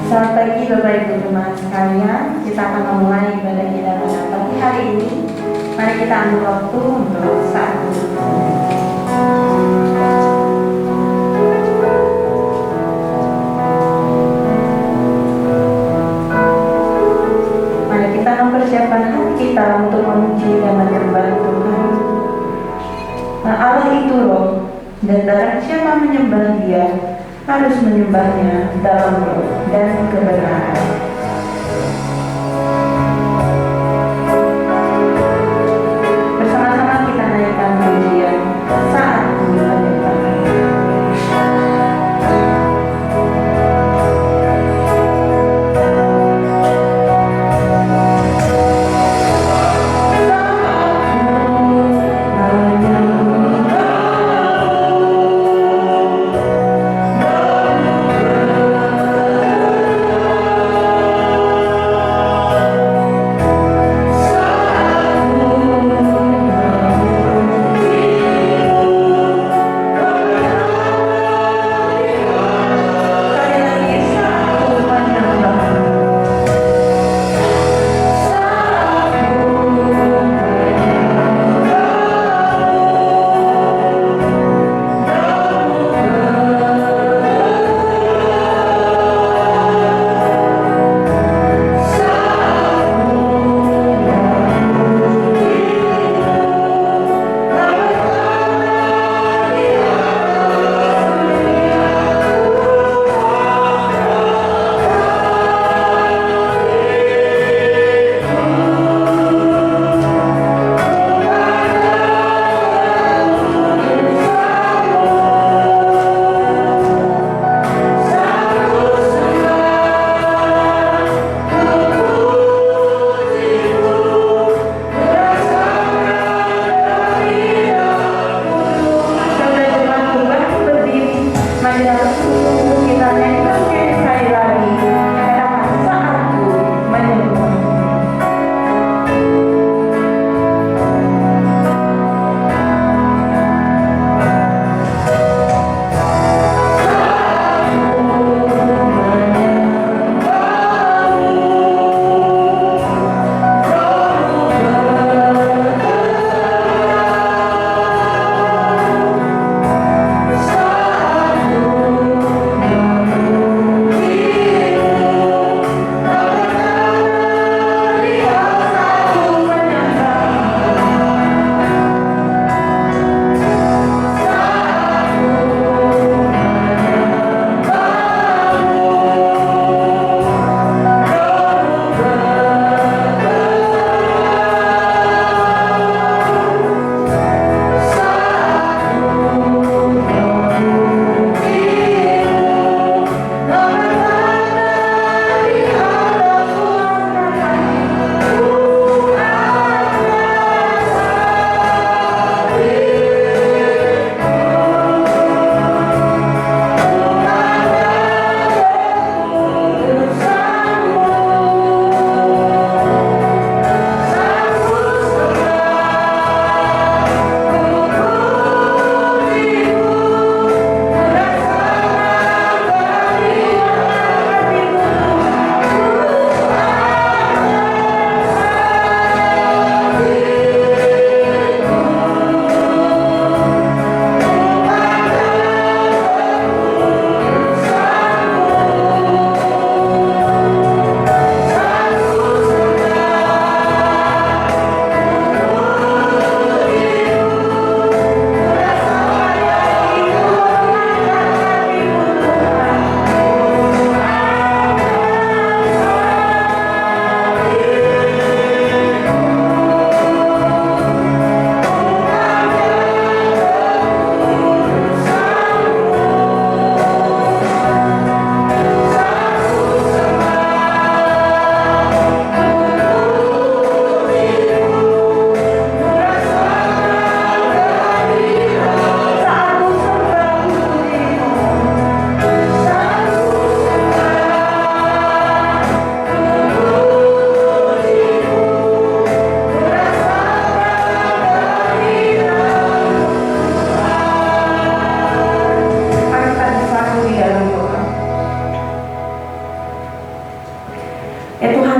Selamat pagi Bapak Ibu teman sekalian. Kita akan memulai ibadah kita pada pagi hari ini. Mari kita ambil waktu untuk saat bersyukur. Mari kita mempersiapkan hati kita untuk memuji dan menyembah Tuhan. Nah, Allah itu roh, dan barang siapa menyembah Dia harus menyembahnya dalam roh dan kebenaran. Bersama-sama kita naikkan pujian saat menyembah.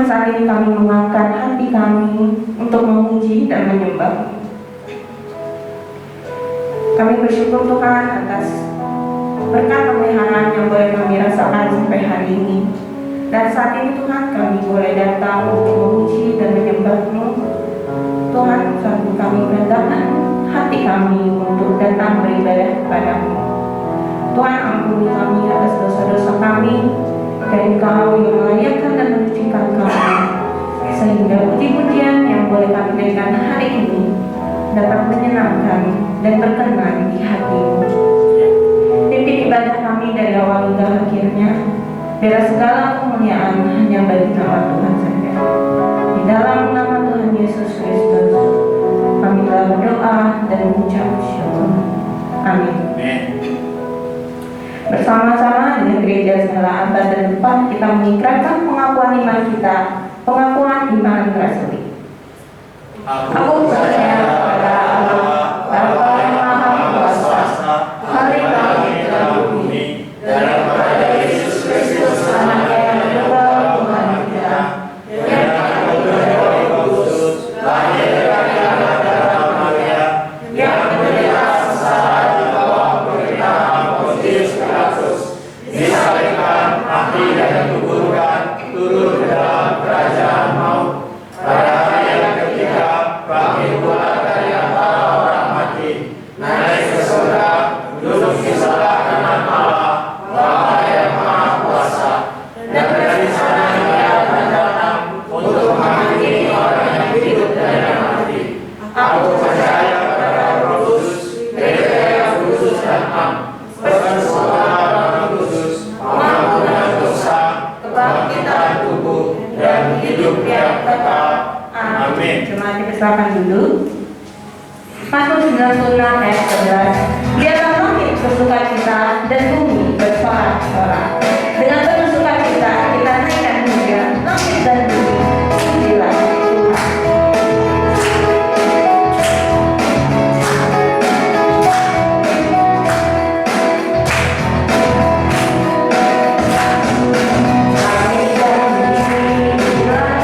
saat ini kami mengangkat hati kami untuk memuji dan menyembah. Kami bersyukur Tuhan atas berkat pemeliharaan yang boleh kami rasakan sampai hari ini. Dan saat ini Tuhan kami boleh datang untuk memuji dan menyembah-Mu. Tuhan, satu kami merendahkan hati kami untuk datang beribadah kepada-Mu. Tuhan, ampuni kami atas dosa-dosa kami, dan Engkau yang melayakkan dan menyucikan kami, sehingga puji-pujian yang boleh kami naikkan hari ini dapat menyenangkan dan berkenan di hati-Mu. Pimpin ibadah kami dari awal hingga akhirnya, biar segala kemuliaan hanya bagi nama Tuhan saja. Di dalam nama Tuhan Yesus Kristus, kami telah berdoa dan mengucap syukur. Amin. Bersama-sama dengan gereja segala abad dan tempat, kita mengikrarkan pengakuan iman kita, pengakuan iman rasuli. Aku percaya kepada Allah, Bapa yang Maha Kuasa, Hari langit dan bumi, dan kepada Yesus Kristus, Anaknya yang tunggal Tuhan kita, yang dikandung dari Roh Kudus, lahir dari anak darah Maria, yang menderita sengsara di bawah pemerintahan Pontius Pilatus, disalibkan, mati dan dikuburkan, turun ke dalam kerajaan maut. Pada hari yang ketiga, bangkit pula dari antara orang mati, naik ke surga, duduk di sebelah kanan Allah, Bapa yang Maha Kuasa, dan dari sana Dia akan datang untuk menghakimi orang yang hidup dan yang mati. Aku percaya kepada Roh Kudus, gereja yang kudus dan am, persekutuan Roh Kudus, pengampunan dosa, kebangkitan tubuh, dan hidup yang kekal. Amin. Jemaat dipersilakan dulu. Mazmur 96 ayat 11. Biarlah langit bersukacita dan bumi bersorak-sorak. Dengan bersukacita kita naikkan puja, langit dan bumi pujilah Tuhan. Langit dan bumi pujilah Tuhan.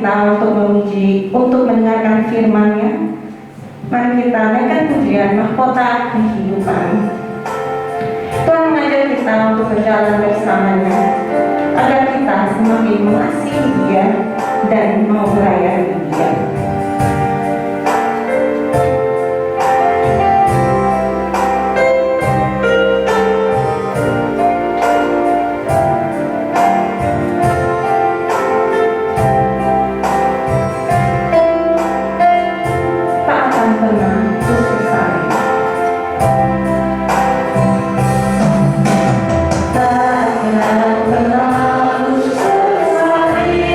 kita untuk memuji, untuk mendengarkan firman-Nya. Mari kita naikkan pujian mahkota kehidupan. Tuhan mengajar kita untuk berjalan bersamanya, agar kita semakin mengasihi Dia dan mau melayani Dia. Pernah ku sesali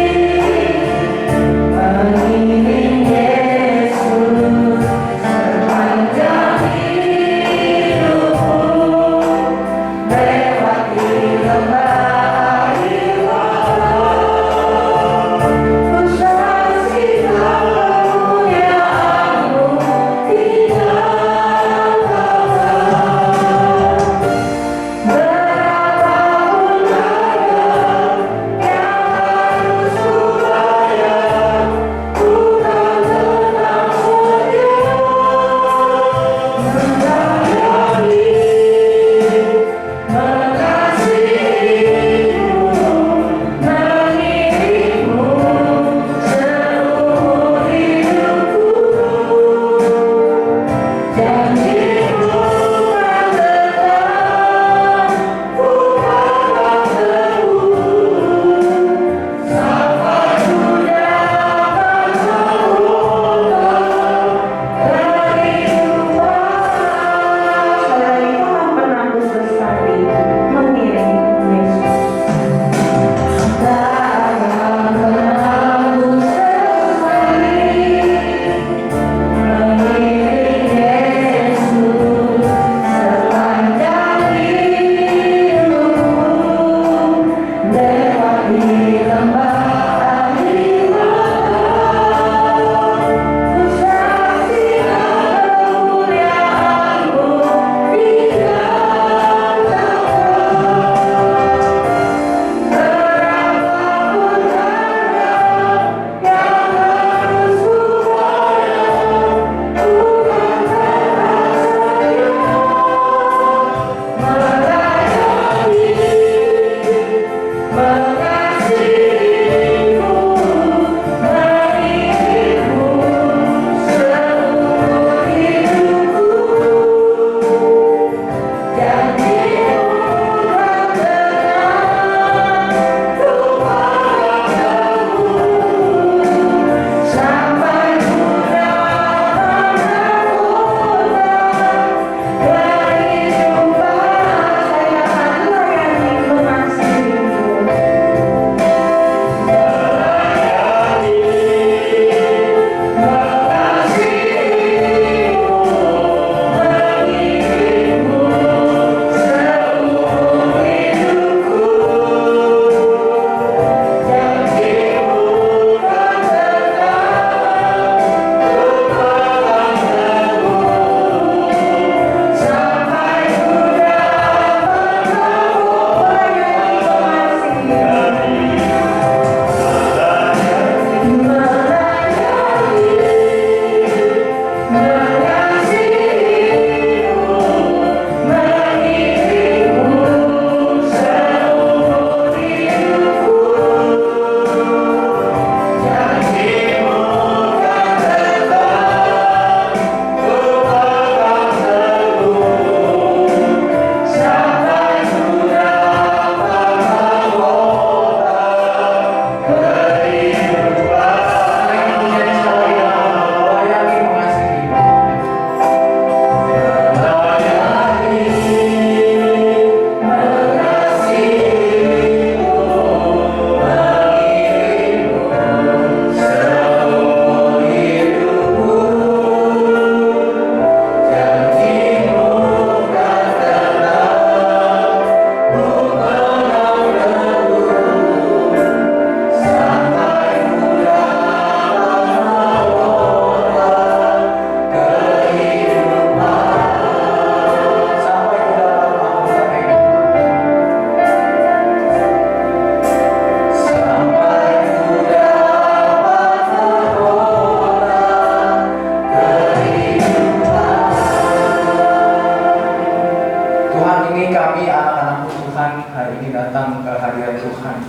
Tuhan, ini kami anak-anak Tuhan hari ini datang ke hadirat Tuhan.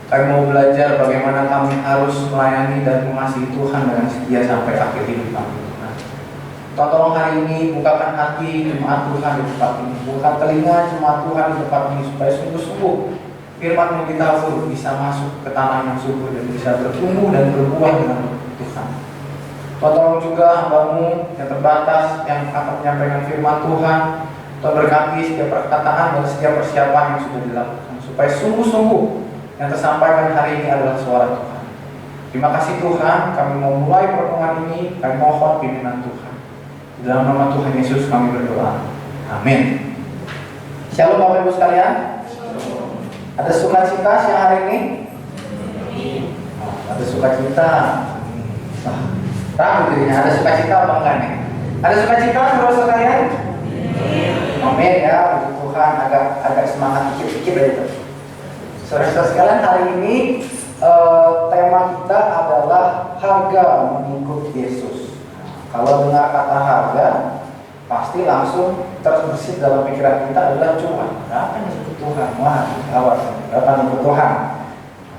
Kami mau belajar bagaimana kami harus melayani dan mengasihi Tuhan dengan setia sampai akhir hidup kami. Tuhan, tolong hari ini bukakan hati jemaat Tuhan di tempat ini, bukakan telinga jemaat Tuhan di tempat ini, supaya sungguh-sungguh firman yang ditabur bisa masuk ke tanah yang subur dan bisa bertumbuh dan berbuah dengan Tuhan. Tuhan, tolong juga hamba-Mu yang terbatas yang akan menyampaikan firman Tuhan. Tuhan, berkati setiap perkataan dan setiap persiapan yang sudah dilakukan, supaya sungguh-sungguh yang tersampaikan hari ini adalah suara Tuhan. Terima kasih Tuhan, kami mau mulai pertemuan ini, kami mohon pimpinan Tuhan. Di dalam nama Tuhan Yesus kami berdoa. Amin. Shalom Bapak Ibu sekalian. Ada sukacita siang hari ini? Ada sukacita. Ragu dirinya, ada sukacita apa enggak nih? Ada sukacita saudara sekalian? Amin ya, puji Tuhan, agak semangat dikit-dikit aja itu. Saudara-saudara sekalian, hari ini tema kita adalah harga mengikut Yesus. Kalau dengar kata harga, pasti langsung terbesit dalam pikiran kita adalah cuan. Berapa yang ikut Tuhan? Wah, awas, berapa yang ikut Tuhan?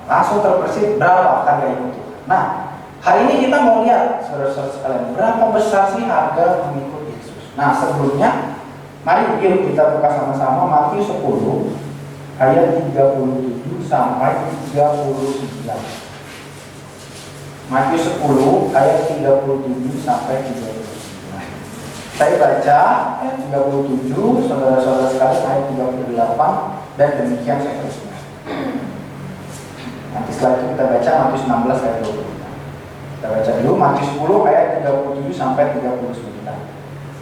Langsung terbesit berapa harga ikut Tuhan. Nah, hari ini kita mau lihat, saudara-saudara sekalian, berapa besar sih harga mengikut Yesus. Nah, sebelumnya mari yuk kita buka sama-sama Matius 10 ayat 37 sampai 39. Matius 10 ayat 37 sampai 39. Saya baca ayat 37, saudara-saudara sekalian ayat 38, dan demikian saya teruskan. Nanti setelah itu kita baca Matius 16 ayat 20. Kita baca dulu Matius 10 ayat 37 sampai 39.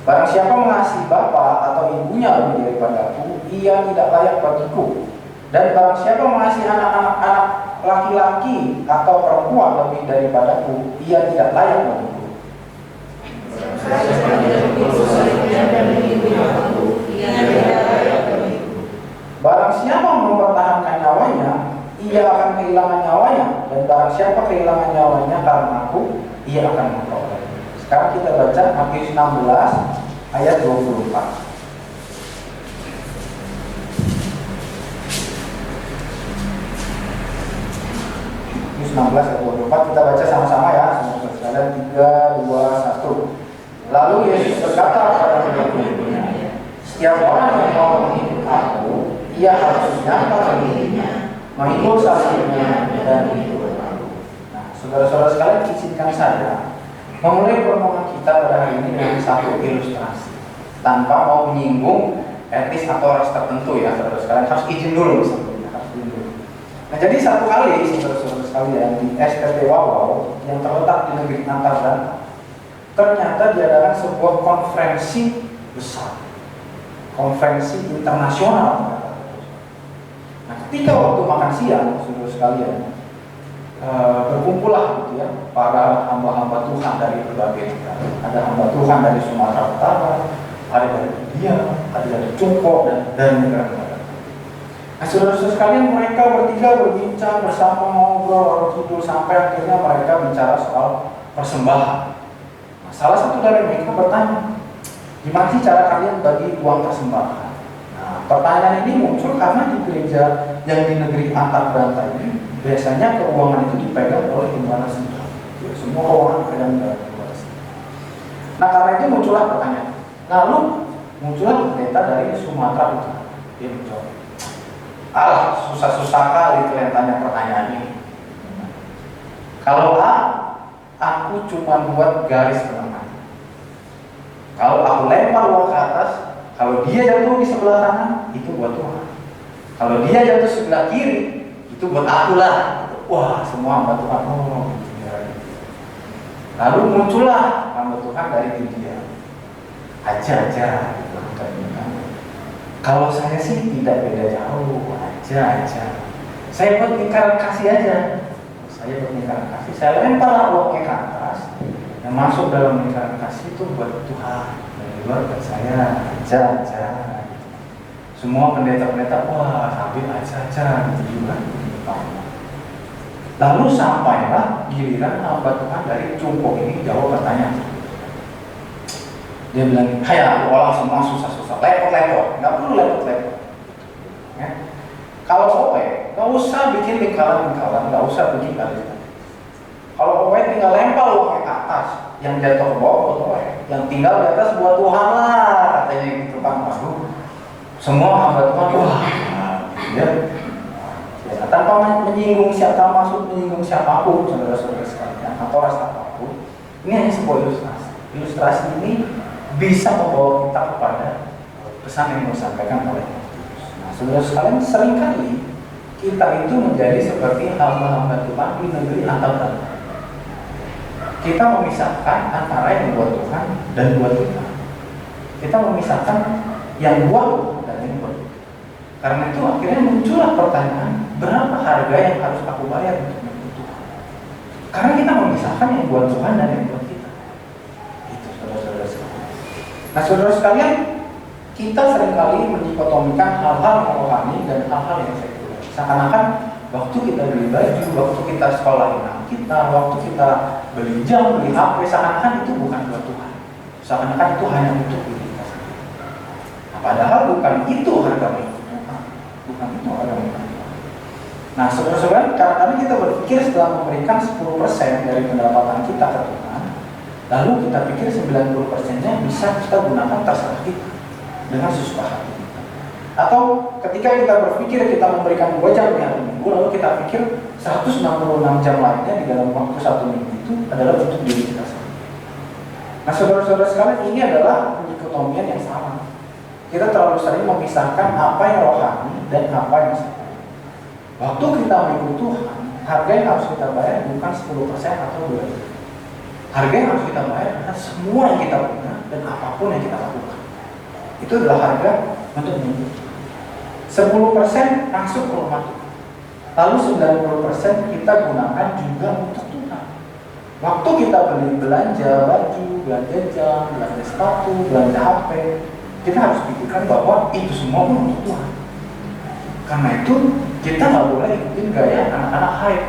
Barang siapa mengasihi bapa atau ibunya lebih daripada aku, ia tidak layak bagiku. Dan barang siapa mengasihi anak-anak laki-laki atau perempuan lebih daripadaku, ia tidak layak bagiku. Barang siapa mempertahankan nyawanya, ia akan kehilangan nyawanya. Dan barang siapa kehilangan nyawanya karena aku, ia akan memperoleh. Sekarang kita baca Matius 16 ayat 24. Matius 16 ayat 24, kita baca sama-sama ya. Semoga sekalian 3, 2, 1. Lalu Yesus berkata kepada murid-muridnya, setiap orang yang mau mengikut aku, ia harus menyangkal dirinya, mengikut salibnya, dan mengikut aku. Nah, saudara-saudara sekalian, izinkan saya memulai pertemuan kita pada hari ini dengan satu ilustrasi, tanpa mau menyinggung etnis atau ras tertentu ya, saudara sekalian, harus izin dulu sebelumnya, harus izin dulu. Nah, jadi satu kali saudara-saudara sekalian di STT Wawau yang terletak di negeri Antarabangsa, ternyata diadakan sebuah konferensi besar, konferensi internasional. Nah, ketika waktu makan siang, saudara sekalian, berkumpullah gitu ya para hamba-hamba Tuhan dari berbagai negara. Ada hamba Tuhan dari Sumatera Utara, ada dari India, ada dari Cungko, dan dari negara-negara. Nah, saudara-saudara sekalian, mereka bertiga berbincang bersama, ngobrol tidur sampai akhirnya mereka bicara soal persembahan. Nah, salah satu dari mereka bertanya, gimana sih cara kalian bagi uang persembahan? Nah, pertanyaan ini muncul karena di gereja yang di negeri Antarabangsa ini biasanya keuangan itu dipegang oleh Gembala Sentral. Ya, semua keuangan dipegang oleh Gembala Sentral. Nah, karena itu muncullah pertanyaan. Lalu muncullah pendeta dari Sumatera Utara. Dia menjawab, susah-susah kali kalian tanya pertanyaan ini. Kalau aku cuma buat garis penengah. Kalau aku lempar uang ke atas, kalau dia jatuh di sebelah kanan, itu buat Tuhan. Kalau dia jatuh sebelah kiri, itu buat aku lah. Wah, semua hamba Tuhan. Oh, lalu muncullah hamba Tuhan dari India. Aja. Kalau saya sih tidak beda jauh, aja. Saya buat lingkaran kasih aja. Saya lempar uangnya ke atas. Yang masuk dalam lingkaran kasih itu buat Tuhan. Dari luar buat saya, aja. Semua pendeta-pendeta, wah, sambil aja gitu juga. Lalu sampailah giliran hamba Tuhan dari Cungko ini jawab pertanyaan. Dia bilang, kayak orang semua susah-susah, lepot, nggak perlu lepot. usah bikin lingkaran-lingkaran, nggak usah bikin garis. Kalau pokoknya tinggal lempar uangnya ke atas, yang jatuh ke bawah pokoknya, yang tinggal di atas buat Tuhan lah, katanya gitu kan. Waduh, semua hamba Tuhan, wah, ya. Ya, tanpa menyinggung siapa, maksud menyinggung siapapun, saudara-saudara sekalian, atau rasa apapun. Ini hanya sebuah ilustrasi. Ilustrasi ini bisa membawa kita kepada pesan yang disampaikan oleh Yesus. Nah, saudara sekalian, seringkali kita itu menjadi seperti hamba-hamba Tuhan di negeri antara. Kita memisahkan antara yang buat Tuhan dan buat kita. Kita memisahkan yang buat Tuhan dan yang buat kita. Karena itu akhirnya muncullah pertanyaan, berapa harga yang harus aku bayar untuk mengikut Tuhan? Karena kita memisahkan yang buat Tuhan dan yang buat kita. Itu saudara-saudara sekalian. Nah, saudara sekalian, kita seringkali mendikotomikan hal-hal yang rohani dan hal-hal yang sekuler. Seakan-akan waktu kita beli baju, waktu kita sekolahin anak kita, waktu kita beli jam, beli HP, seakan-akan itu bukan buat Tuhan. Seakan-akan itu hanya untuk diri kita sendiri. Nah, padahal bukan itu harga mengikut Tuhan. Bukan itu harga mengikut Tuhan. Nah, saudara-saudara, kadang-kadang kita berpikir setelah memberikan 10% dari pendapatan kita ke Tuhan, lalu kita pikir 90%-nya bisa kita gunakan terserah kita dengan sesuka hati. Atau ketika kita berpikir kita memberikan 2 jam di hari Minggu, lalu kita pikir 166 jam lainnya di dalam waktu 1 minggu itu adalah untuk diri kita sendiri. Nah, saudara-saudara sekalian, ini adalah dikotomian yang sama. Kita terlalu sering memisahkan apa yang rohani dan apa yang sekuler. Waktu kita mengikut Tuhan, harga yang harus kita bayar bukan 10% atau 2%. Harga yang harus kita bayar adalah semua yang kita punya dan apapun yang kita lakukan. Itu adalah harga untuk mengikut Tuhan. 10% masuk ke rumah Tuhan. Lalu 90% kita gunakan juga untuk Tuhan. Waktu kita belanja baju, belanja jam, belanja sepatu, belanja HP, kita harus pikirkan bahwa itu semua pun untuk Tuhan. Karena itu kita nggak boleh ikutin gaya anak-anak hype.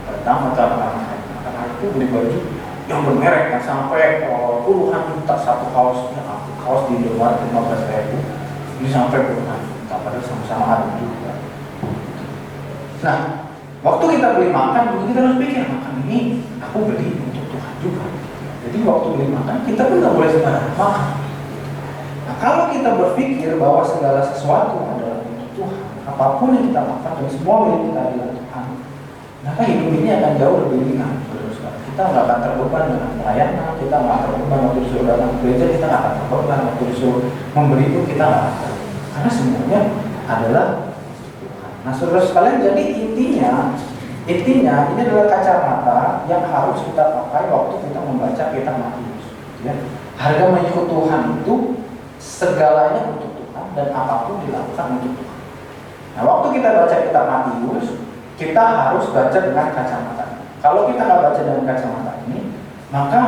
Pertama anak-anak hype itu beli baju yang bermerek yang sampai puluhan juta satu kaosnya, kaos di luar 15.000, ini sampai puluhan juta, padahal sama-sama ada juga. Nah, waktu kita beli makan, kita harus pikir makan ini aku beli untuk Tuhan juga. Jadi waktu beli makan kita pun nggak boleh sembarangan makan. Nah, kalau kita berpikir bahwa segala sesuatu adalah untuk Tuhan, apapun yang kita makan dan semua milik kita adalah Tuhan, maka hidup ini akan jauh lebih ringan. Kita nggak akan terbeban dengan pelayanan, kita nggak akan terbeban waktu disuruh datang ke gereja, kita nggak akan terbeban waktu disuruh memberi pun kita nggak akan terbeban. Karena semuanya adalah Tuhan. Nah, saudara sekalian, jadi intinya ini adalah kacamata yang harus kita pakai waktu kita membaca kitab Matius. Ya. Harga mengikut Tuhan itu segalanya untuk Tuhan dan apapun dilakukan untuk Tuhan. Nah, waktu kita baca kitab Matius, kita harus baca dengan kacamata. Kalau kita nggak baca dengan kacamata ini, maka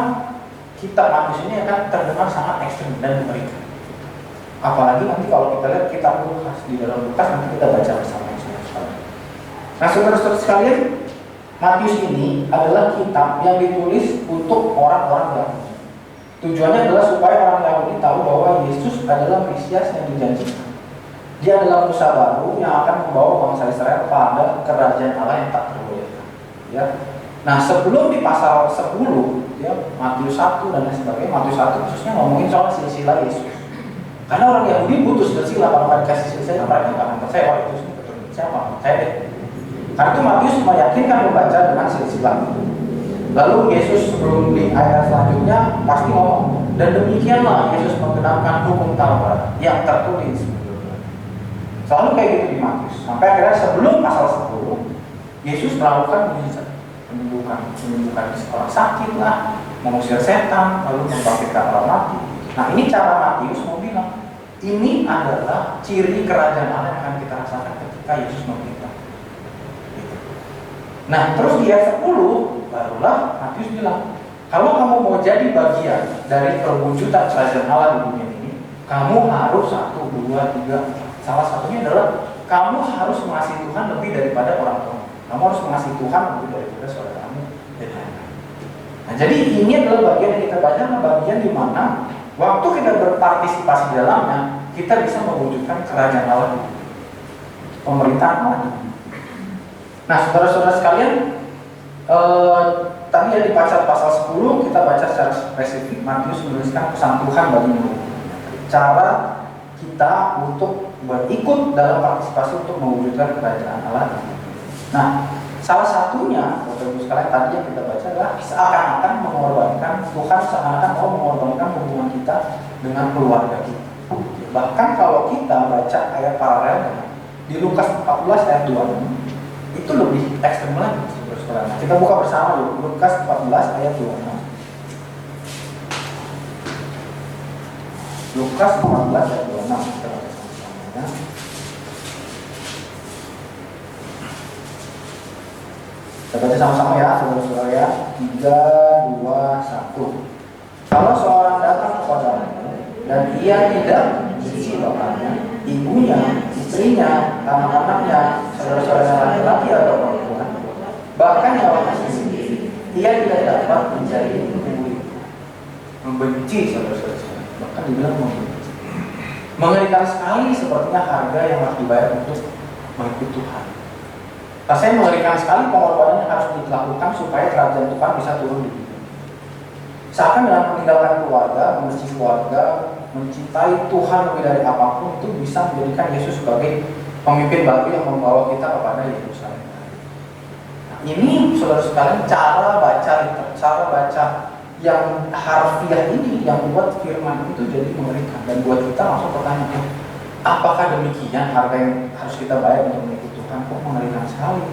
kitab Matius ini akan terdengar sangat ekstrim dan mengerikan. Apalagi nanti kalau kita lihat kitab Lukas, di dalam Lukas nanti kita baca bersama saudara-saudara. Nah, saudara-saudara sekalian, Matius ini adalah kitab yang ditulis untuk orang-orang Yahudi. Tujuannya adalah supaya orang Yahudi tahu bahwa Yesus adalah Mesias yang dijanjikan. Dia adalah Musa baru yang akan membawa bangsa Israel pada kerajaan Allah yang tak tergoyahkan. Ya. Nah, sebelum di pasal 10, ya, Matius 1 dan lain sebagainya, Matius 1 khususnya ngomongin soal silsilah Yesus. Karena orang Yahudi butuh silsilah, kalau nggak dikasih silsilah mereka nggak akan percaya, wah itu betul siapa? Saya deh. Karena itu Matius meyakinkan membaca dengan silsilah. Lalu Yesus sebelum di ayat selanjutnya pasti ngomong, dan demikianlah Yesus menggenapkan hukum Taurat yang tertulis. Selalu kayak gitu di Matius. Sampai akhirnya sebelum pasal 10, Yesus melakukan mujizat. Menyembuhkan orang sakit lah, mengusir setan, lalu membangkitkan orang mati. Nah, ini cara Matius mau bilang, ini adalah ciri kerajaan Allah yang akan kita rasakan ketika Yesus memberikan. Nah, terus di ayat 10 barulah Matius bilang, kalau kamu mau jadi bagian dari perwujudan kerajaan Allah di dunia ini, kamu harus 1, 2, 3. Salah satunya adalah kamu harus mengasihi Tuhan lebih daripada orang tua. Kamu harus mengasihi Tuhan lebih daripada saudaramu dan lain-lain. Nah, jadi ini adalah bagian yang kita baca, bagian di mana waktu kita berpartisipasi di dalamnya, kita bisa mewujudkan kerajaan Allah, pemerintahan Allah. Nah, saudara-saudara sekalian, tadi ya di pasal 10 kita baca secara spesifik Matius menuliskan pesan Tuhan bagi murid. Cara kita untuk berikut dalam partisipasi untuk mewujudkan kerajaan Allah. Nah, salah satunya, Bapak Ibu sekalian, tadi yang kita baca adalah seakan-akan mengorbankan, Tuhan seakan-akan mau mengorbankan hubungan kita dengan keluarga kita. Bahkan kalau kita baca ayat paralelnya di Lukas 14 ayat 26, itu lebih ekstrem lagi, saudara-saudara. Kita buka bersama dulu Lukas 14 ayat 26. Lukas 14 ayat 26 kita baca sama-sama ya. Kita baca sama-sama ya, saudara-saudara ya. 3, 2, 1. Kalau seorang datang kepadamu dan ia tidak benci bapaknya, ibunya, istrinya, anak-anaknya, saudara-saudara laki-laki atau perempuan, bahkan nyawanya sendiri, ia tidak dapat menjadi murid. Membenci, saudara-saudara, bahkan dibilang membenci. Mengerikan sekali sepertinya harga yang harus dibayar untuk mengikut Tuhan. Rasanya mengerikan sekali pengorbanan yang harus dilakukan supaya kerajaan Tuhan bisa turun di dunia. Seakan dengan meninggalkan keluarga, membenci keluarga, mencintai Tuhan lebih dari apapun, itu bisa menjadikan Yesus sebagai pemimpin baru yang membawa kita kepada Yerusalem. Nah, ini saudara sekalian cara baca yang harfiah ini yang membuat firman itu jadi mengerikan dan buat kita langsung bertanya, apakah demikian harga yang harus kita bayar untuk mengikut Tuhan? Kok mengerikan sekali?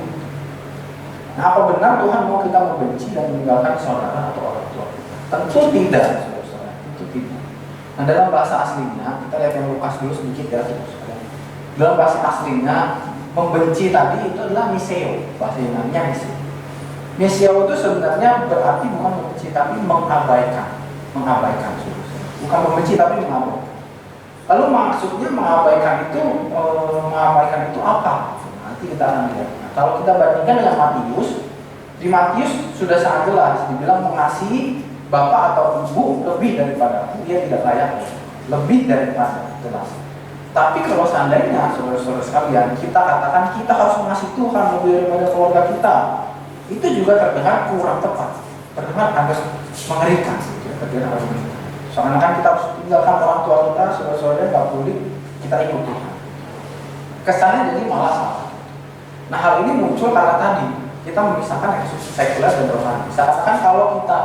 Nah, apa benar Tuhan mau kita membenci dan meninggalkan saudara atau orang tua kita? Tentu tidak, saudara-saudara. Tentu tidak. Nah, dalam bahasa aslinya, kita lihat yang Lukas dulu sedikit ya, saudara. Dalam bahasa aslinya, membenci tadi itu adalah miseo, bahasa Yunani-nya miseo. Miseo itu sebenarnya berarti bukan membenci, tapi mengabaikan, saudara. Bukan membenci, tapi mengabaikan. Lalu maksudnya mengabaikan itu apa? Nanti kita akan lihat. Nah, kalau kita bandingkan dengan Matius, di Matius sudah sangat jelas dibilang mengasihi bapak atau ibu lebih daripada dia tidak layak, lebih daripada jelas. Tapi kalau seandainya saudara-saudara sekalian kita katakan kita harus mengasihi Tuhan lebih daripada keluarga kita, itu juga terdengar kurang tepat, terdengar agak mengerikan, terdengar agak mengerikan. Soalnya kan kita harus tinggalkan orang tua kita, saudara-saudara nggak boleh kita ikut Tuhan. Kesannya jadi malah salah. Nah, hal ini muncul karena tadi kita memisahkan sekuler dan rohani. Seakan-akan kalau kita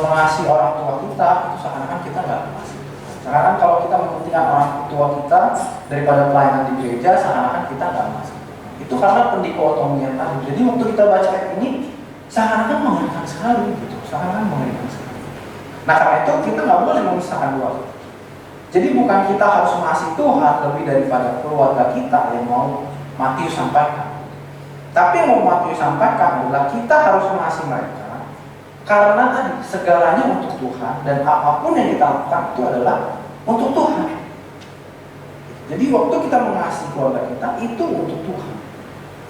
mengasihi orang tua kita, itu seakan-akan kita nggak mengasihi. Seakan-akan kalau kita mementingkan orang tua kita daripada pelayanan di gereja, seakan-akan kita nggak mengasihi. Itu karena pendikotomian tadi. Jadi waktu kita baca ayat ini, seakan-akan mengerikan sekali, gitu. Seakan-akan mengerikan sekali. Nah, karena itu kita nggak boleh memisahkan dua. Jadi bukan kita harus mengasihi Tuhan lebih daripada keluarga kita yang mau Matius sampaikan. Tapi yang mau Matius sampaikan adalah kita harus mengasihi mereka karena tadi segalanya untuk Tuhan dan apapun yang kita lakukan itu adalah untuk Tuhan. Jadi waktu kita mengasihi keluarga kita itu untuk Tuhan.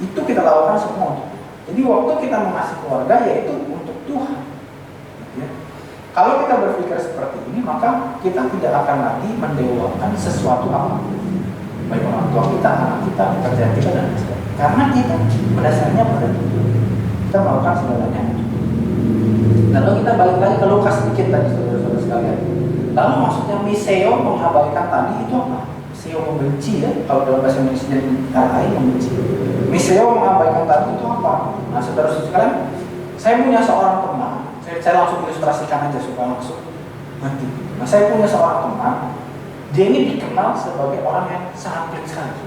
Itu kita lakukan semua untuk Tuhan. Jadi waktu kita mengasihi keluarga yaitu untuk Tuhan. Ya. Kalau kita berpikir seperti ini, maka kita tidak akan lagi mendewakan sesuatu apapun. Baik orang tua kita, anak kita, pekerjaan kita dan sebagainya. Karena kita berdasarnya pada Tuhan. Kita melakukan segalanya. Lalu kita balik lagi ke Lukas sedikit tadi, saudara-saudara sekalian. Lalu maksudnya miseo mengabaikan tadi itu apa? Miseo membenci ya. Kalau dalam bahasa Indonesia yang lain membenci. Miseo mengabaikan tadi itu apa? Nah, saudara-saudara sekalian, saya punya seorang teman. Saya langsung ilustrasikan aja supaya langsung nanti. Nah, saya punya seorang teman. Dia ini dikenal sebagai orang yang sangat pelit sekali,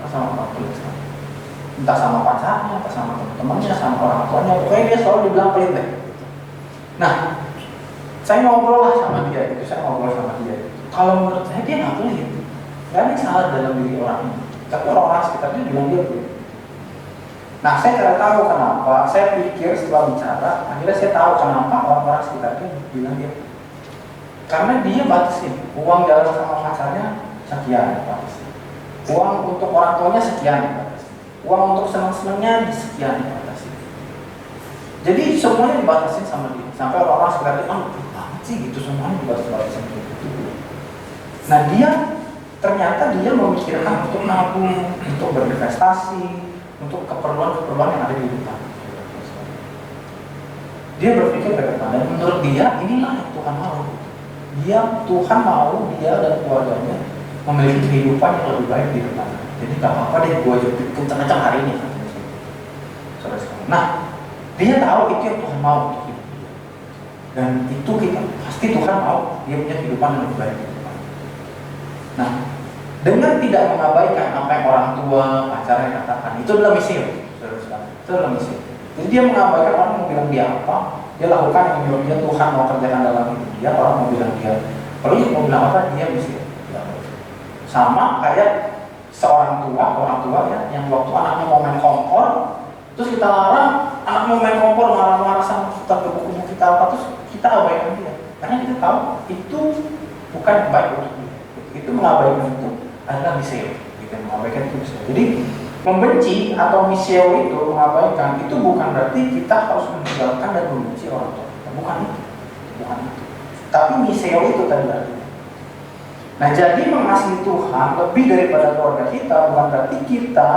sama orang pelit sekali. Entah sama pacarnya, entah sama teman-temannya, sama orang tuanya. Pokoknya dia selalu dibilang pelit deh. Nah, saya ngobrol lah sama dia. Kalau menurut saya dia nggak pelit. Gak ada yang salah dalam diri orang ini. Tapi orang-orang sekitarnya bilang dia pelit. Nah, saya tidak tahu kenapa. Saya pikir setelah bicara, akhirnya saya tahu kenapa orang-orang sekitarnya bilang dia pelit. Karena dia batasin uang jalan sama pacarnya sekian batasin. Uang untuk orang tuanya sekian batasin. Uang untuk senang-senangnya sekian batasin. Jadi semuanya dibatasin sama dia. Sampai orang-orang sekitar dia, banget sih gitu semuanya dibatas-batasin gitu. Nah, dia ternyata dia memikirkan untuk nabung, untuk berinvestasi, untuk keperluan-keperluan yang ada di depan. Dia berpikir bagaimana, dan menurut dia inilah yang Tuhan mau. Tuhan mau dia dan keluarganya memiliki kehidupan yang lebih baik di depan. Jadi gak apa-apa deh gue jepit kencang-kencang hari ini. Nah, dia tahu itu yang Tuhan mau untuk hidup dia. Dan itu kita pasti Tuhan mau dia punya kehidupan yang lebih baik di depan. Nah, dengan tidak mengabaikan apa yang orang tua, pacarnya katakan, itu adalah misi. Itu adalah misi. Jadi dia mengabaikan orang mau bilang dia apa, dia lakukan yang menurut dia Tuhan mau kerjakan dalam hidup dia. Orang mau bilang dia, kalau dia mau bilang apa, dia misi. Sama kayak seorang tua, orang tua ya, yang waktu anaknya mau main kompor, terus kita larang, anak mau main kompor, marah-marah sama kita, gebuk-gebuk kita apa, terus kita abaikan dia. Karena kita tahu itu bukan yang baik untuk dia. Itu mengabaikan itu adalah miseo. Kita mengabaikan itu miseo. Jadi membenci atau miseo itu mengabaikan itu bukan berarti kita harus meninggalkan dan membenci orang tua kita. Bukan itu. Bukan itu. Tapi miseo itu tadi berarti. Nah, jadi mengasihi Tuhan lebih daripada keluarga kita bukan berarti kita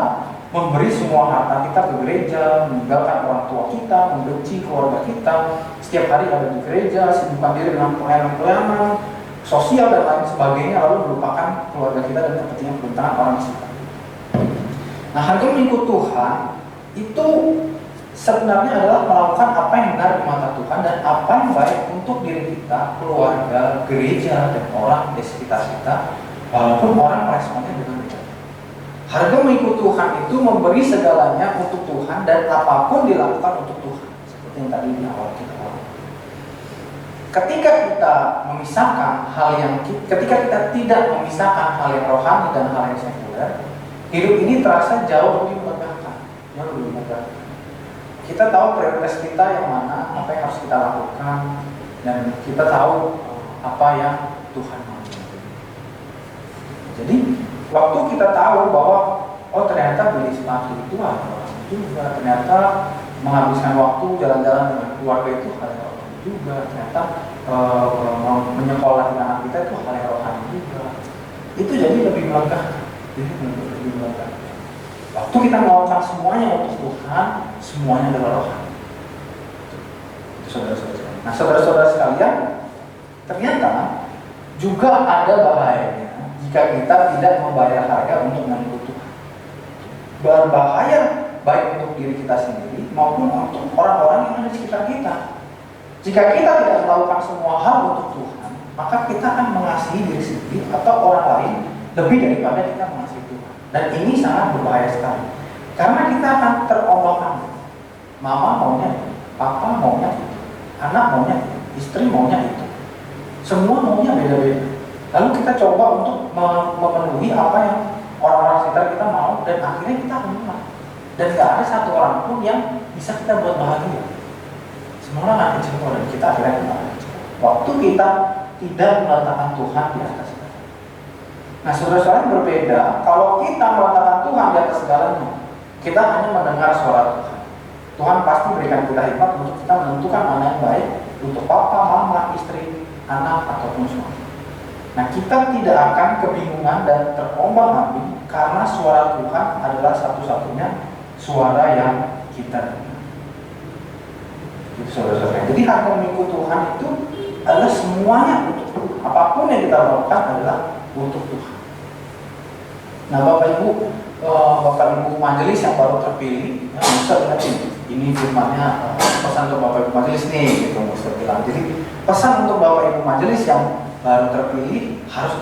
memberi semua harta kita ke gereja, meninggalkan orang tua kita, membenci keluarga kita, setiap hari ada di gereja, sibukkan diri dengan pelayanan-pelayanan sosial dan lain sebagainya, lalu melupakan keluarga kita dan kepentingan pemerintahan orang sekitar. Nah, harga mengikut Tuhan itu sebenarnya adalah melakukan apa yang benar di mata Tuhan dan apa yang baik untuk diri kita, keluarga, gereja, dan orang di sekitar kita, walaupun orang meresponnya dengan berbeda. Harga mengikut Tuhan itu memberi segalanya untuk Tuhan dan apapun dilakukan untuk Tuhan, seperti yang tadi di awal kita bahas. Ketika kita memisahkan ketika kita tidak memisahkan hal yang rohani dan hal yang sekuler, hidup ini terasa jauh lebih melegakan, jauh lebih melegakan. Kita tahu prioritas kita yang mana, apa yang harus kita lakukan, dan kita tahu apa yang Tuhan mau. Jadi, waktu kita tahu bahwa oh ternyata beli sepatu itu ada orang juga, ternyata menghabiskan waktu jalan-jalan dengan keluarga itu hal yang rohani juga, ternyata menyekolah dengan anak kita itu hal yang rohani juga. Itu jadi lebih melegakan. Waktu kita melakukan semuanya untuk Tuhan, semuanya adalah rohani. Itu saudara-saudara. Nah, saudara-saudara sekalian, ternyata juga ada bahayanya jika kita tidak membayar harga untuk mengikut Tuhan. Berbahaya baik untuk diri kita sendiri maupun untuk orang-orang yang ada di sekitar kita. Jika kita tidak melakukan semua hal untuk Tuhan, maka kita akan mengasihi diri sendiri atau orang lain lebih daripada kita mengasihi Tuhan. Dan ini sangat berbahaya sekali. Karena kita akan terombang-ambing. Mama maunya itu, papa maunya itu, anak maunya itu, istri maunya itu. Semua maunya beda-beda. Lalu kita coba untuk memenuhi apa yang orang-orang sekitar kita mau, dan akhirnya kita menolak. Dan gak ada satu orang pun yang bisa kita buat bahagia. Semua orang akan kecewa dan kita akhirnya kecewa. Waktu kita tidak meletakkan Tuhan di atas kita. Nah, saudara-saudara berbeda. Kalau kita meletakkan Tuhan di atas segalanya, kita hanya mendengar suara Tuhan. Tuhan pasti berikan kita hikmat untuk kita menentukan mana yang baik untuk papa, mama, istri, anak, ataupun suami. Nah, kita tidak akan kebingungan dan terombang-ambing karena suara Tuhan adalah satu-satunya suara yang kita dengar. Itu saudara-saudara. Jadi harga mengikut Tuhan itu adalah semuanya untuk Tuhan. Apapun yang kita lakukan adalah untuk Tuhan. Nah, Bapak Ibu majelis yang baru terpilih, ya, Ustaz ingat ini firmannya pesan untuk Bapak Ibu majelis nih, gitu Ustaz bilang. Jadi pesan untuk Bapak Ibu majelis yang baru terpilih harus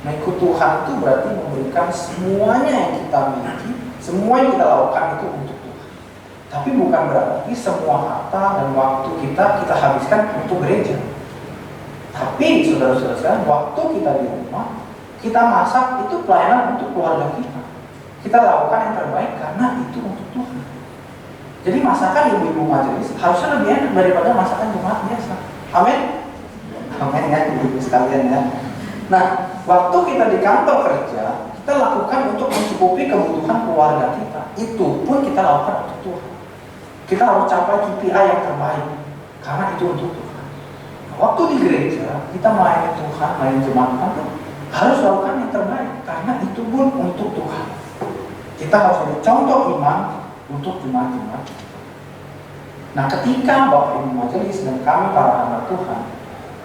mengikut Tuhan itu berarti memberikan semuanya yang kita miliki, semua yang kita lakukan itu untuk Tuhan. Tapi bukan berarti semua harta dan waktu kita habiskan untuk gereja. Tapi saudara-saudara, waktu kita di rumah, kita masak itu pelayanan untuk keluarga kita. Kita lakukan yang terbaik karena itu untuk Tuhan. Jadi masakan ibu-ibu majelis harusnya lebih enak daripada masakan jemaat biasa. Amin. Amin ya ibu-ibu sekalian ya. Nah, waktu kita di kantor kerja, kita lakukan untuk mencukupi kebutuhan keluarga kita. Itu pun kita lakukan untuk Tuhan. Kita harus capai KPI yang terbaik karena itu untuk Tuhan. Waktu di gereja, kita melayani Tuhan, melayani jemaat Tuhan, harus lakukan yang terbaik karena itu pun untuk Tuhan. Kita harus menjadi contoh iman untuk jemaat-jemaat. Nah, ketika Bapak Ibu Majelis dan kami para anak Tuhan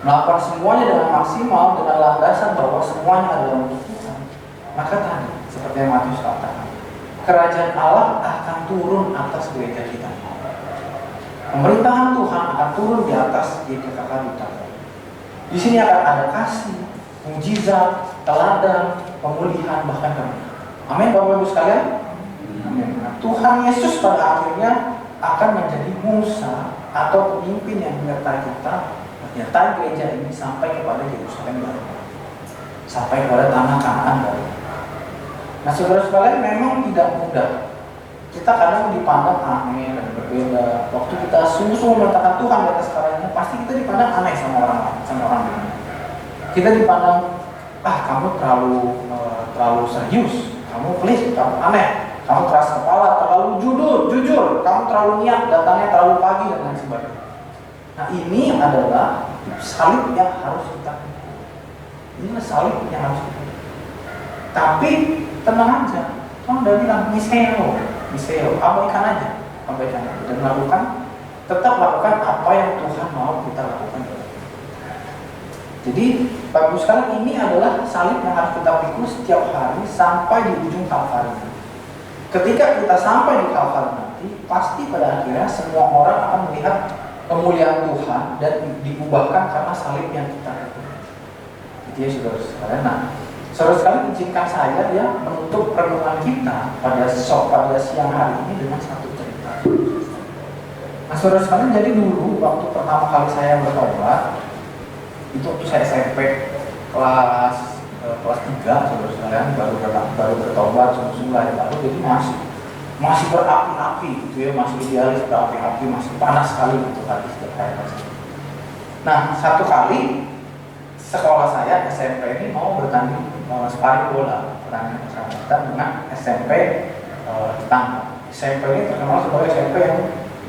melakukan semuanya dengan maksimal, dengan landasan bahwa semuanya adalah untuk Tuhan, maka tadi, seperti yang Matius katakan, kerajaan Allah akan turun atas gereja kita. Pemerintahan Tuhan akan turun di atas GKKK kita. Di sini akan ada kasih, mujizat, teladan, pemulihan, bahkan kemenangan. Amin, Bapak Ibu sekalian. Amin. Nah, Tuhan Yesus pada akhirnya akan menjadi Musa atau pemimpin yang menyertai kita, menyertai gereja ini sampai kepada Yerusalem baru, sampai kepada tanah Kanaan baru. Nah, saudara sekalian, memang tidak mudah. Kita kadang dipandang aneh dan berbeda. Waktu kita sungguh-sungguh meletakkan Tuhan di atas karyanya, pasti kita dipandang aneh sama orang lain. Kita dipandang, kamu terlalu serius, kamu pelit, kamu aneh, kamu keras kepala, terlalu jujur, kamu terlalu niat, datangnya terlalu pagi dan lain sebagainya. Nah, ini adalah salib yang harus kita pikul. Inilah salib yang harus kita pikul. Tapi tenang aja, Tuhan udah bilang miseo, abaikan aja, dan tetap lakukan apa yang Tuhan mau kita lakukan. Jadi, Bapak Ibu sekalian, ini adalah salib yang harus kita pikul setiap hari sampai di ujung Kalvari. Ketika kita sampai di Kalvari nanti, pasti pada akhirnya semua orang akan melihat kemuliaan Tuhan dan diubahkan karena salib yang kita pikul. Jadi ya, saudara sekalian. Nah, saudara sekalian, izinkan saya ya menutup renungan kita pada siang hari ini dengan satu cerita. Nah, saudara sekalian, jadi dulu waktu pertama kali saya bertobat, itu waktu saya SMP kelas 3, saudara sekalian, baru bertobat sungguh-sungguh lahir baru, jadi masih berapi-api gitu ya, masih idealis, berapi-api, masih panas sekali untuk hati setiap hari. Nah, satu kali sekolah saya SMP ini mau bertanding sparring bola, pertandingan persahabatan dengan SMP Tetangga. SMP ini terkenal sebagai SMP yang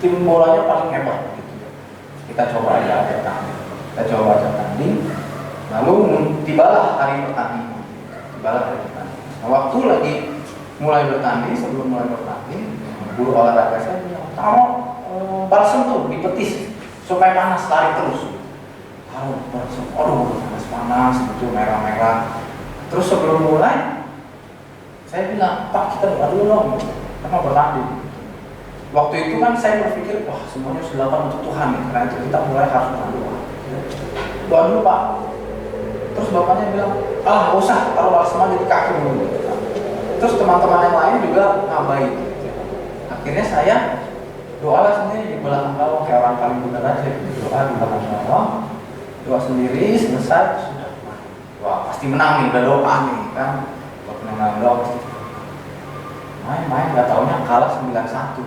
tim bolanya paling hebat gitu ya. Kita coba aja tanding, lalu tibalah hari pertandingan. Nah, waktu lagi mulai bertanding, sebelum mulai bertanding, guru olahraga saya bilang, kamu balsem tuh di petis supaya panas, lari terus. Panas gitu, merah-merah. Terus sebelum mulai, saya bilang, Pak, kita doa dulu dong, karena bertanding. Waktu itu kan saya berpikir, wah, semuanya harus dilakukan untuk Tuhan, karena itu kita mulai harus berdoa. Doa dulu, Pak. Terus bapaknya bilang, nggak usah, taruh balsem aja di kaki dulu. Terus teman-teman yang lain juga ngabain. Akhirnya saya doalah sendiri di belakang gawang, kayak orang paling benar aja. Doa di belakang gawang, doa sendiri, selesai, sudah. Wah, pasti menang nih, udah doa nih kan. Buat menang doa pasti. Main, gak taunya kalah 9-1.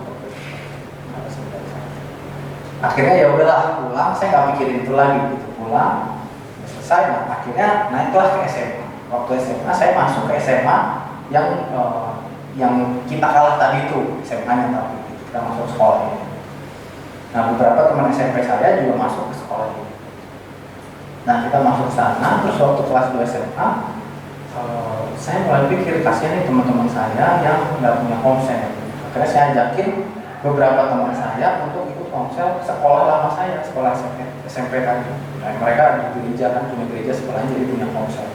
Akhirnya ya udahlah, pulang, saya gak mikirin itu lagi gitu. Pulang, selesai, nah akhirnya naiklah ke SMA. Waktu SMA, saya masuk ke SMA yang kita kalah tadi itu, SMA-nya tapi kita masuk sekolah ini. Nah, beberapa teman SMP saya juga masuk ke sekolah ini. Nah, kita masuk sana, terus waktu kelas 2 SMA, saya mulai pikir, kasihan nih teman-teman saya yang nggak punya ponsel. Akhirnya saya ajakin beberapa teman saya untuk ikut ponsel sekolah lama saya, sekolah SMP tadi. Nah, mereka di gereja kan, punya gereja sekolahnya jadi punya ponsel.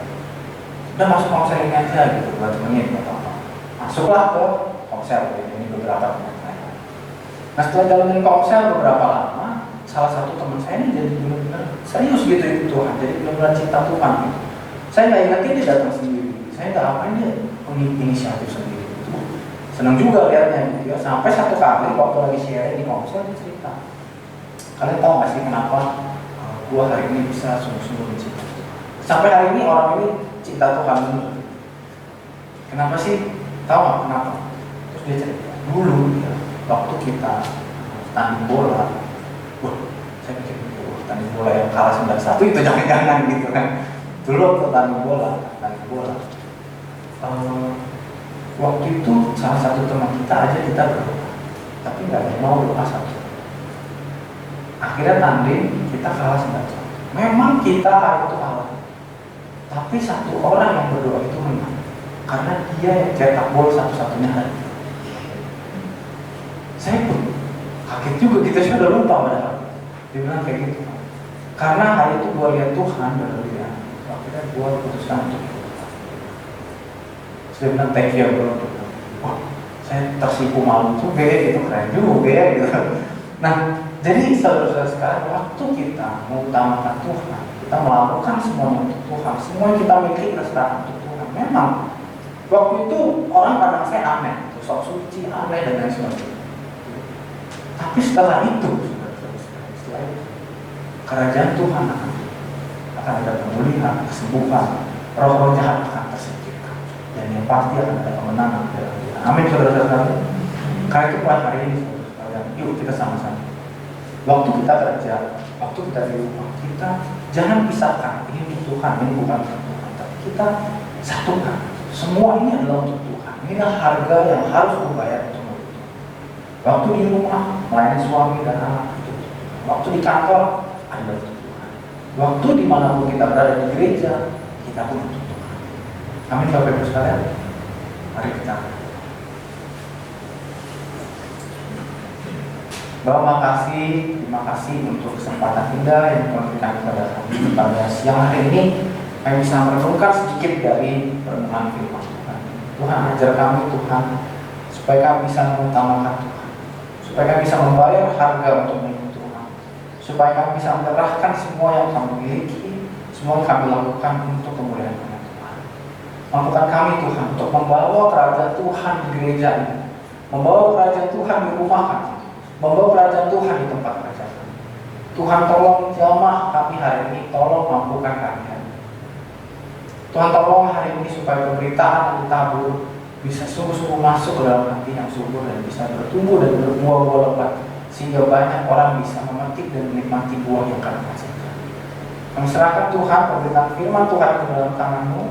Udah masuk ponsel ini aja gitu, 2 menit atau apa. Masuklah ke ponsel, ini beberapa teman saya. Nah, setelah jalanin ponsel beberapa lama, salah satu teman saya ini jadi benar-benar serius gitu ikut Tuhan, jadi benar-benar cinta Tuhan gitu. Saya nggak ingetin dia datang sendiri, saya nggak apain dia inisiatif sendiri gitu. Senang juga lihatnya gitu ya. Sampai satu kali waktu lagi sharing di ponsel dia cerita, kalian tahu nggak sih kenapa gua hari ini bisa sungguh-sungguh mencinta Tuhan? Sampai hari ini orang ini cinta Tuhan benar. Kenapa sih? Tahu nggak kenapa? Terus dia cerita, dulu ya, waktu kita tanding bola, saya pikir tanding bola yang kalah 9-1 itu jangan-jangan gitu kan. Dulu waktu tanding bola, waktu itu salah satu teman kita aja kita berdoa, tapi nggak ada yang mau doa satu. Akhirnya tanding kita kalah 9-1. Memang kita hari itu kalah, tapi satu orang yang berdoa itu menang, karena dia yang cetak gol satu-satunya hari. Saya pun kaget juga, kita sudah lupa padahal. Dia bilang kayak gitu. Karena hari itu gue lihat Tuhan dalam dia. Akhirnya gue putuskan untuk saya bilang thank you bro. Wah, saya tersipu malu juga ya, gitu keren juga ya gitu. Nah, jadi saudara-saudara sekarang, waktu kita mengutamakan Tuhan, kita melakukan semuanya untuk Tuhan, semua yang kita miliki kita serahkan untuk Tuhan. Memang waktu itu orang pandang saya aneh, sok suci, aneh dan lain sebagainya. Tapi setelah itu, setelah itu, kerajaan Tuhan akan ada pemulihan, kesembuhan, roh-roh jahat akan tersingkirkan, dan yang pasti akan ada kemenangan dalam dia. Amin saudara-saudara. Karena itu mulai hari ini, saudara, yuk kita sama-sama. Waktu kita kerja, waktu kita di rumah, kita jangan pisahkan. Ini untuk Tuhan, ini bukan untuk Tuhan. Tapi kita satukan. Semua ini adalah untuk Tuhan. Inilah harga yang harus dibayar untuk Tuhan. Waktu di rumah, melayani suami dan anak itu. Waktu di kantor, adalah untuk Tuhan. Waktu dimanapun kita berada di gereja, kita pun untuk Tuhan. Amin Bapak Ibu sekalian. Mari kita. Bapak makasih, terima kasih untuk kesempatan indah yang Tuhan berikan kepada kami pada siang hari ini. Kami bisa merenungkan sedikit dari renungan firman Tuhan. Tuhan ajar kami Tuhan, supaya kami bisa mengutamakan Tuhan, supaya kami bisa membayar harga untuk mengikuti Tuhan, supaya kami bisa menyerahkan semua yang kami miliki, semua yang kami lakukan untuk kemuliaan nama Tuhan. Mampukan kami Tuhan untuk membawa kerajaan Tuhan di gereja ini, membawa kerajaan Tuhan di rumah kami, membawa kerajaan Tuhan di tempat kerja kami. Tuhan tolong jamah kami hari ini, tolong mampukan kami hari ini. Tuhan tolong hari ini supaya pemberitaan yang ditabur bisa sungguh-sungguh masuk ke dalam hati yang subur dan bisa bertumbuh dan berbuah-buah lebat, sehingga banyak orang bisa memetik dan menikmati buah yang kami hasilkan. Kami serahkan Tuhan pemberitaan firman Tuhan ke dalam tangan-Mu,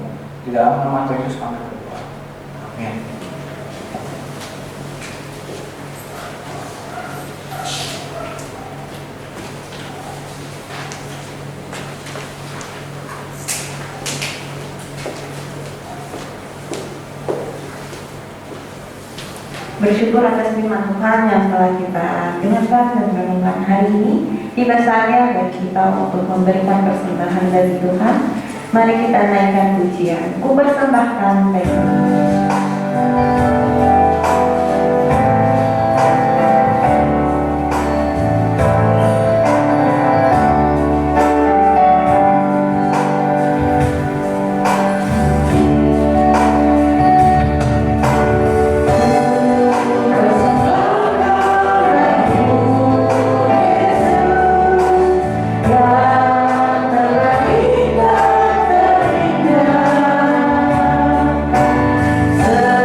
di dalam nama Tuhan Yesus kami berdoa. Amin. Bersyukur atas firman Tuhan yang telah kita dengarkan dan renungkan hari ini. Tiba saatnya bagi kita untuk memberikan persembahan bagi Tuhan. Mari kita naikkan pujian. Ku persembahkan bagimu. Terindah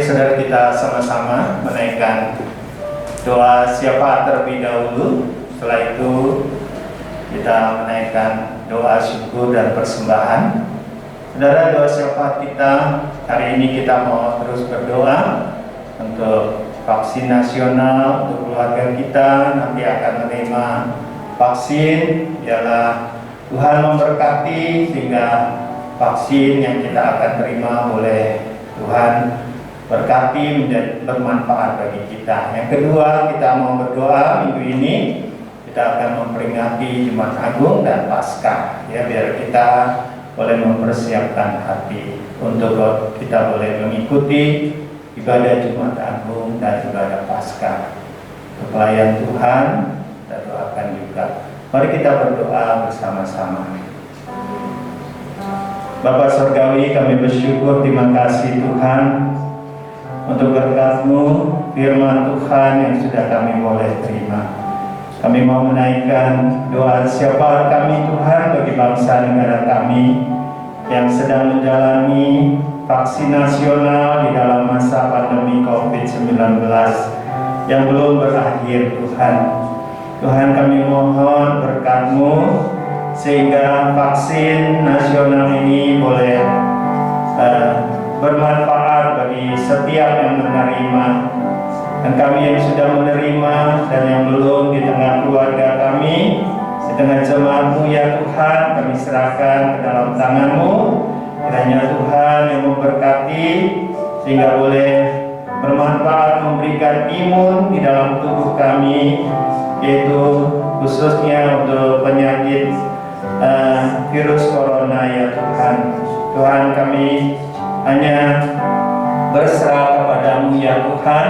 Mari saudara kita sama-sama menaikkan doa syafaat terlebih dahulu. Setelah itu kita menaikkan doa syukur dan persembahan. Saudara, doa syafaat kita hari ini kita mau terus berdoa untuk vaksin nasional, untuk keluarga kita nanti akan menerima vaksin. Biarlah Tuhan memberkati sehingga vaksin yang kita akan terima boleh Tuhan berkati menjadi bermanfaat bagi kita. Yang kedua, kita mau berdoa minggu ini kita akan memperingati Jumat Agung dan Paskah. Ya, biar kita boleh mempersiapkan hati untuk kita boleh mengikuti ibadah Jumat Agung dan ibadah Paskah. Untuk pelayan Tuhan kita doakan juga. Mari kita berdoa bersama-sama. Bapa Surgawi, kami bersyukur, terima kasih Tuhan untuk berkat-Mu, firman Tuhan yang sudah kami boleh terima. Kami mau menaikkan doa syafaat kami Tuhan bagi bangsa negara kami yang sedang menjalani vaksin nasional di dalam masa pandemi COVID-19 yang belum berakhir Tuhan. Tuhan, kami mohon berkat-Mu sehingga vaksin nasional ini boleh bermanfaat bagi setiap yang menerima. Dan kami yang sudah menerima dan yang belum di tengah keluarga kami, di tengah jemaat-Mu ya Tuhan, kami serahkan ke dalam tangan-Mu. Kiranya Tuhan yang memberkati sehingga boleh bermanfaat, memberikan imun di dalam tubuh kami, yaitu khususnya untuk penyakit virus corona ya Tuhan. Tuhan, kami hanya berserah kepada-Mu ya Tuhan.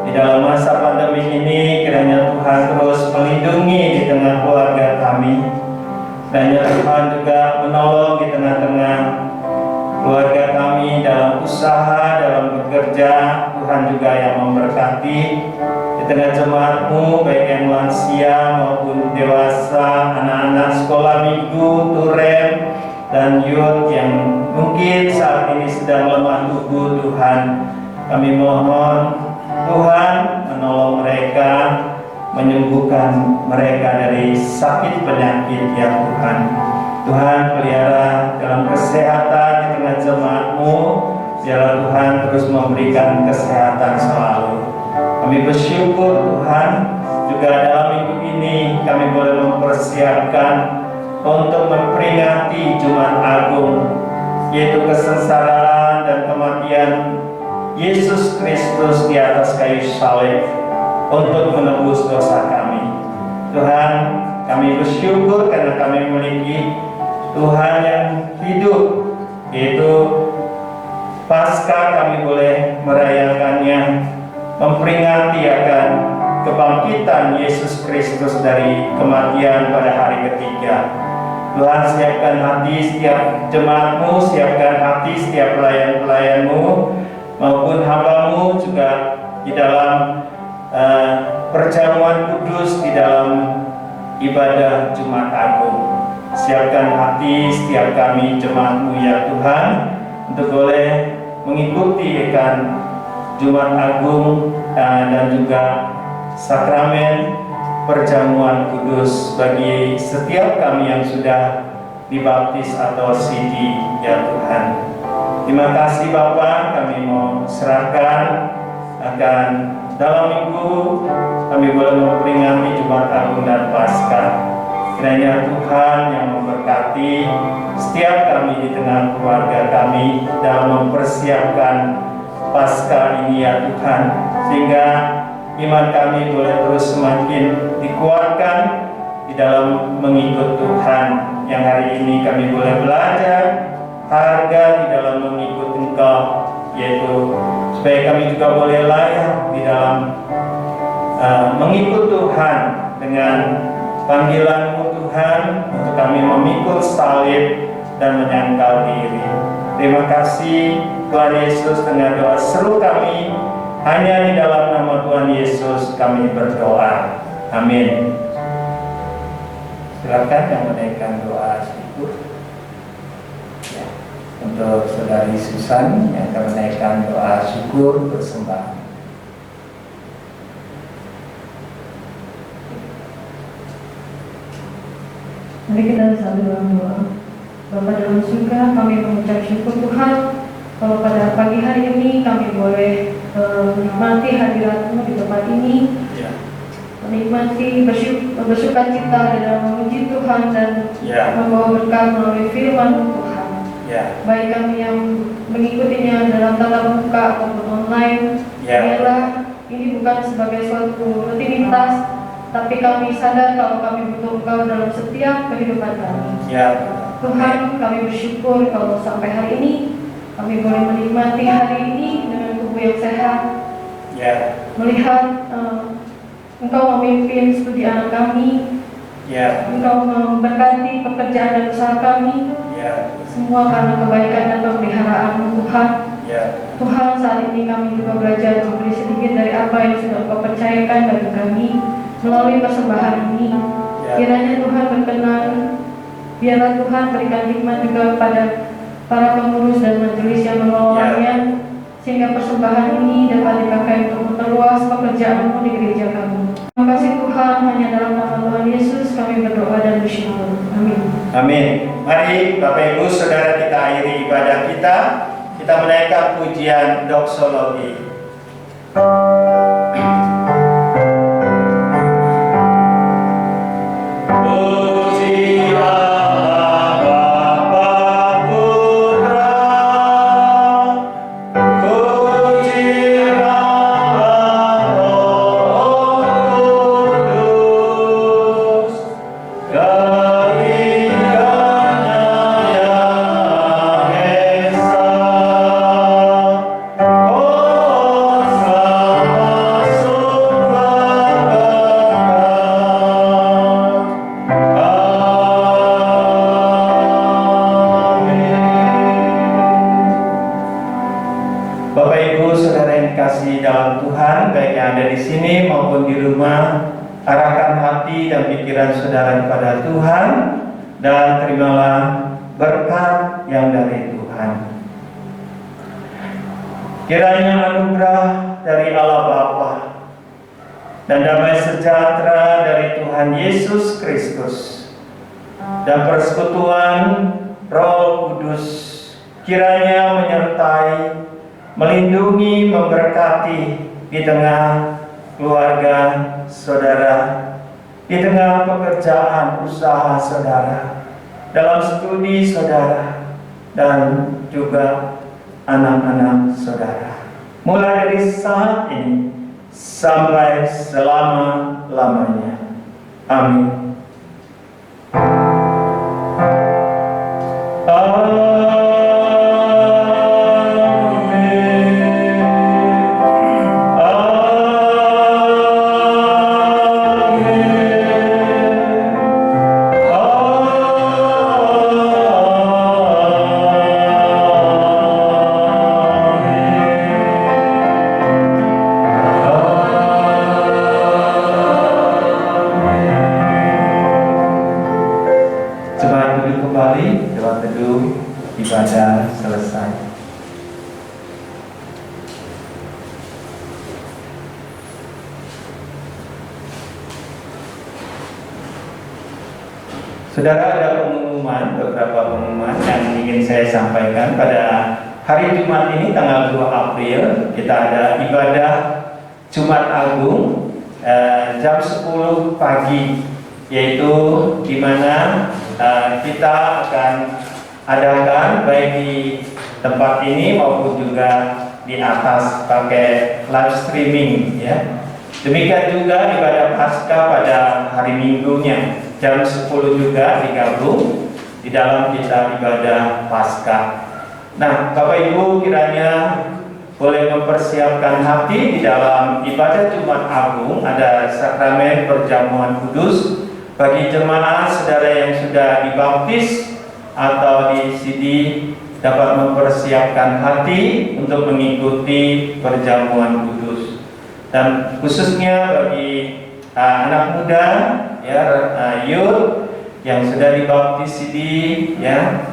Di dalam masa pandemi ini kiranya Tuhan terus melindungi di tengah keluarga kami. Kiranya Tuhan juga menolong di tengah-tengah keluarga kami dalam usaha, dalam bekerja. Tuhan juga yang memberkati di tengah jemaat-Mu, baik yang lansia maupun dewasa, anak-anak sekolah minggu, turem, dan youth yang mungkin saat ini sedang lemah tubuh. Tuhan, kami mohon Tuhan menolong mereka, menyembuhkan mereka dari sakit penyakit ya Tuhan. Tuhan, pelihara dalam kesehatan di tengah jemaat-Mu. Biarlah Tuhan terus memberikan kesehatan selalu. Kami bersyukur Tuhan, juga dalam minggu ini kami boleh mempersiapkan untuk memperingati Jumat Agung, yaitu kesengsaraan dan kematian Yesus Kristus di atas kayu salib untuk menebus dosa kami. Tuhan, kami bersyukur karena kami memiliki Tuhan yang hidup, yaitu Paskah kami boleh merayakannya, memperingati akan kebangkitan Yesus Kristus dari kematian pada hari ketiga. Tuhan, siapkan hati setiap jemaat-Mu, siapkan hati setiap pelayan-pelayan-Mu maupun hamba-Mu juga di dalam perjamuan kudus, di dalam ibadah Jumat Agung. Siapkan hati setiap kami jemaat-Mu ya Tuhan, untuk boleh mengikuti akan Jumat Agung dan juga sakramen perjamuan kudus bagi setiap kami yang sudah dibaptis atau sidi ya Tuhan. Terima kasih Bapa, kami mau serahkan akan dalam minggu kami boleh memperingati Jumat Agung dan Paskah. Kiranya Tuhan yang memberkati setiap kami di tengah keluarga kami dalam mempersiapkan Paskah ini ya Tuhan, sehingga iman kami boleh terus semakin dikuatkan di dalam mengikut Tuhan. Yang hari ini kami boleh belajar harga di dalam mengikut Engkau, yaitu supaya kami juga boleh layak di dalam mengikut Tuhan dengan panggilan-Mu Tuhan, untuk kami memikul salib dan menyangkal diri. Terima kasih Tuhan Yesus, dengan doa seru kami hanya di dalam nama Tuhan Yesus kami berdoa. Amin. Silakan yang menaikkan doa syukur ya, untuk Saudari Susan yang akan menaikkan doa syukur persembahan. Mari kita bersatu dalam doa. Bapa dalam surga, kami mengucap syukur Tuhan kalau pada pagi hari ini kami boleh menikmati hadirat-Mu di tempat ini, menikmati bersuka cita dalam memuji Tuhan dan membawa berkat melalui firman Tuhan. Baik kami yang mengikutinya dalam tatap muka ataupun online, biarlah ini bukan sebagai suatu rutinitas, tapi kami sadar kalau kami butuh Engkau dalam setiap kehidupan kami. Tuhan, kami bersyukur kalau sampai hari ini kami boleh menikmati hari ini dengan tubuh yang sehat, melihat Engkau memimpin studi anak kami, Engkau memberkati pekerjaan dan usaha kami, semua karena kebaikan dan pemeliharaan-Mu Tuhan. Tuhan, saat ini kami juga belajar memberi sedikit dari apa yang sudah Engkau percayakan bagi kami melalui persembahan ini. Kiranya Tuhan berkenan, biarlah Tuhan berikan hikmat juga kepada para pengurus dan majelis yang mengelolanya, sehingga persembahan ini dapat dipakai untuk memperluas pekerjaan-Mu di gereja kami. Terima kasih Tuhan, hanya dalam nama Tuhan Yesus kami berdoa dan bersyukur. Amin. Amin. Mari Bapak Ibu Saudara kita akhiri ibadah kita. Kita menaikkan pujian doksologi. Saudara kepada Tuhan dan terimalah berkat yang dari Tuhan. Kiranya anugerah dari Allah Bapa dan damai sejahtera dari Tuhan Yesus Kristus dan persekutuan Roh Kudus kiranya menyertai, melindungi, memberkati di tengah keluarga saudara, di tengah pekerjaan usaha saudara, dalam studi saudara, dan juga anak-anak saudara, mulai dari saat ini sampai selama-lamanya. Amin. Ibadah selesai. Saudara, ada pengumuman, beberapa pengumuman yang ingin saya sampaikan. Pada hari Jumat ini tanggal 2 April kita ada ibadah Jumat Agung jam 10 pagi, yaitu di mana kita akan adakan baik di tempat ini maupun juga di atas pakai live streaming ya. Demikian juga ibadah Paskah pada hari Minggunya jam 10 juga digabung di dalam kita ibadah Paskah. Nah, Bapak Ibu kiranya boleh mempersiapkan hati di dalam ibadah Jumat Agung. Ada sakramen perjamuan kudus bagi jemaat saudara yang sudah dibaptis atau di sini dapat mempersiapkan hati untuk mengikuti perjamuan kudus. Dan khususnya bagi anak muda ya, youth yang sudah dibaptis di ya,